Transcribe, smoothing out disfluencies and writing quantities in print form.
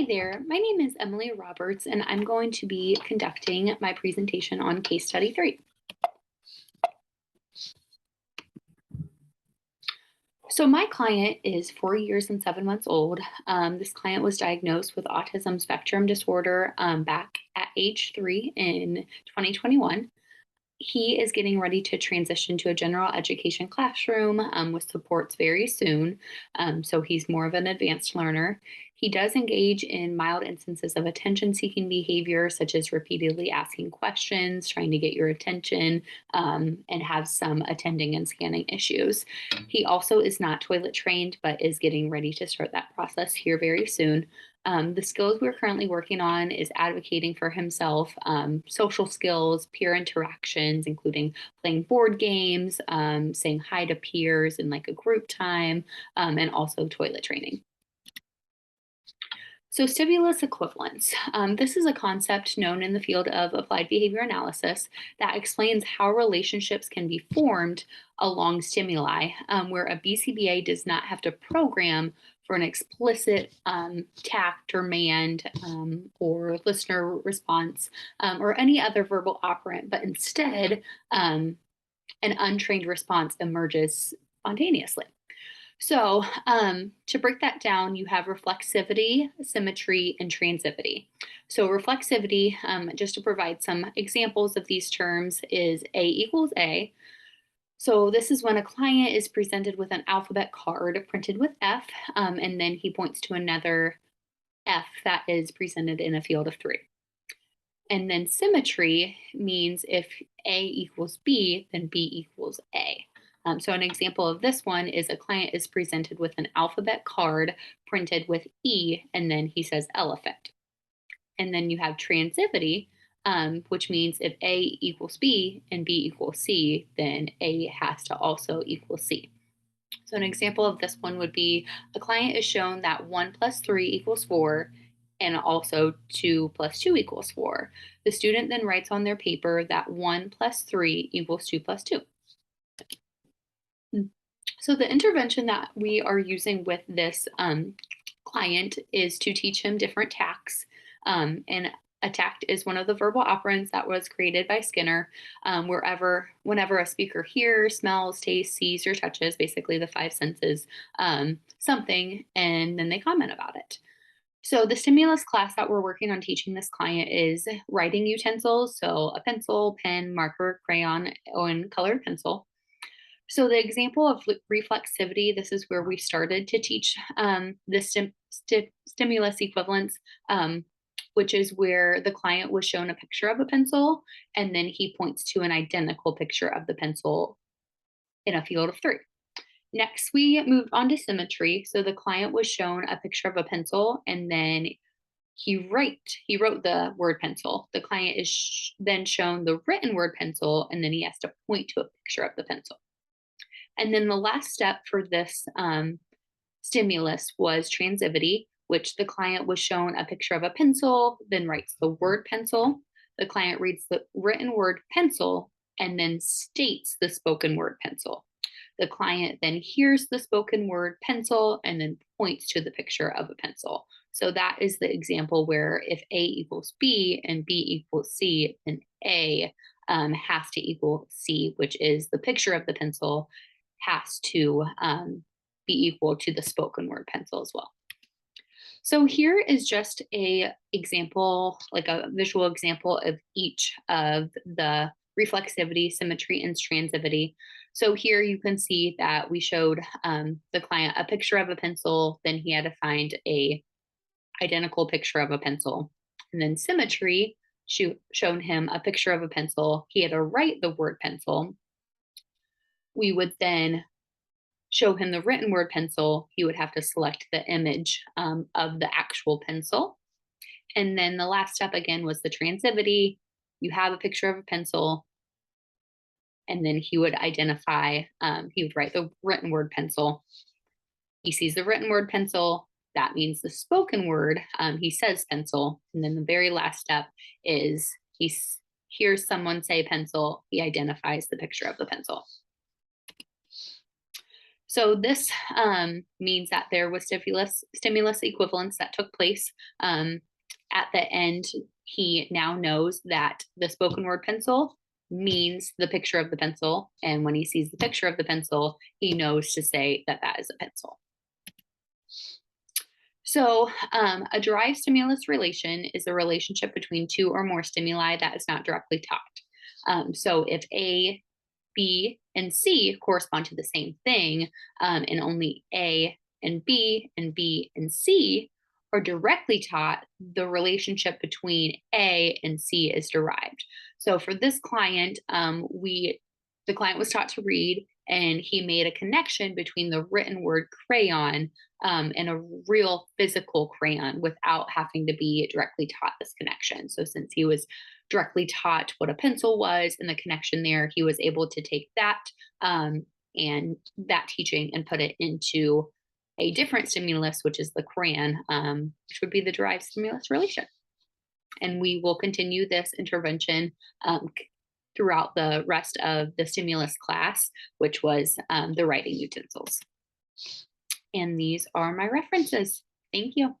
Hi there, my name is Emily Roberts, and I'm going to be conducting my presentation on case study 3. So my client is 4 years and 7 months old. This client was diagnosed with autism spectrum disorder back at age 3 in 2021. He is getting ready to transition to a general education classroom with supports very soon. So he's more of an advanced learner. He does engage in mild instances of attention seeking behavior, such as repeatedly asking questions, trying to get your attention, and have some attending and scanning issues. He also is not toilet trained, but is getting ready to start that process here very soon. The skills we're currently working on is advocating for himself, social skills, peer interactions, including playing board games, saying hi to peers in like a group time, and also toilet training. So stimulus equivalence. This is a concept known in the field of applied behavior analysis that explains how relationships can be formed along stimuli, where a BCBA does not have to program for an explicit tact or command or listener response or any other verbal operant, but instead an untrained response emerges spontaneously. So to break that down, you have reflexivity, symmetry, and transivity. So reflexivity, just to provide some examples of these terms, is A equals A. So this is when a client is presented with an alphabet card printed with F, and then he points to another F that is presented in a field of 3. And then symmetry means if A equals B, then B equals A. So an example of this one is a client is presented with an alphabet card printed with E, and then he says elephant. And then you have transivity, which means if A equals B and B equals C, then A has to also equal C. So an example of this one would be a client is shown that 1 plus 3 equals 4, and also 2 plus 2 equals 4. The student then writes on their paper that 1 plus 3 equals 2 plus 2. So the intervention that we are using with this client is to teach him different tacts. And a tact is one of the verbal operants that was created by Skinner, whenever a speaker hears, smells, tastes, sees, or touches, basically the 5 senses, something, and then they comment about it. So the stimulus class that we're working on teaching this client is writing utensils, so a pencil, pen, marker, crayon, and colored pencil. So the example of reflexivity, this is where we started to teach the stimulus equivalence, which is where the client was shown a picture of a pencil, and then he points to an identical picture of the pencil in a field of 3. Next, we moved on to symmetry. So the client was shown a picture of a pencil, and then he wrote the word pencil. The client is then shown the written word pencil, and then he has to point to a picture of the pencil. And then the last step for this stimulus was transivity, which the client was shown a picture of a pencil, then writes the word pencil. The client reads the written word pencil and then states the spoken word pencil. The client then hears the spoken word pencil and then points to the picture of a pencil. So that is the example where if A equals B and B equals C, then A has to equal C, which is the picture of the pencil has to be equal to the spoken word pencil as well. So here is just a example, like a visual example of each of the reflexivity, symmetry, and transivity. So here you can see that we showed the client a picture of a pencil, then he had to find a identical picture of a pencil. And then symmetry, shown him a picture of a pencil, he had to write the word pencil. We would then show him the written word pencil. He would have to select the image of the actual pencil. And then the last step again was the transivity. You have a picture of a pencil, and then he would identify, he would write the written word pencil. He sees the written word pencil. That means the spoken word, he says pencil. And then the very last step is he hears someone say pencil. He identifies the picture of the pencil. So this means that there was stimulus equivalence that took place. At the end, he now knows that the spoken word pencil means the picture of the pencil, and when he sees the picture of the pencil, he knows to say that that is a pencil. So, a derived stimulus relation is a relationship between two or more stimuli that is not directly taught. So, if A, B, and C correspond to the same thing, and only A and B and C are directly taught, the relationship between A and C is derived. So, for this client, the client was taught to read, and he made a connection between the written word crayon and a real physical crayon without having to be directly taught this connection. So, since he was directly taught what a pencil was and the connection there, he was able to take that and that teaching and put it into a different stimulus, which is the crayon, which would be the derived stimulus relation. And we will continue this intervention throughout the rest of the stimulus class, which was the writing utensils. And these are my references. Thank you.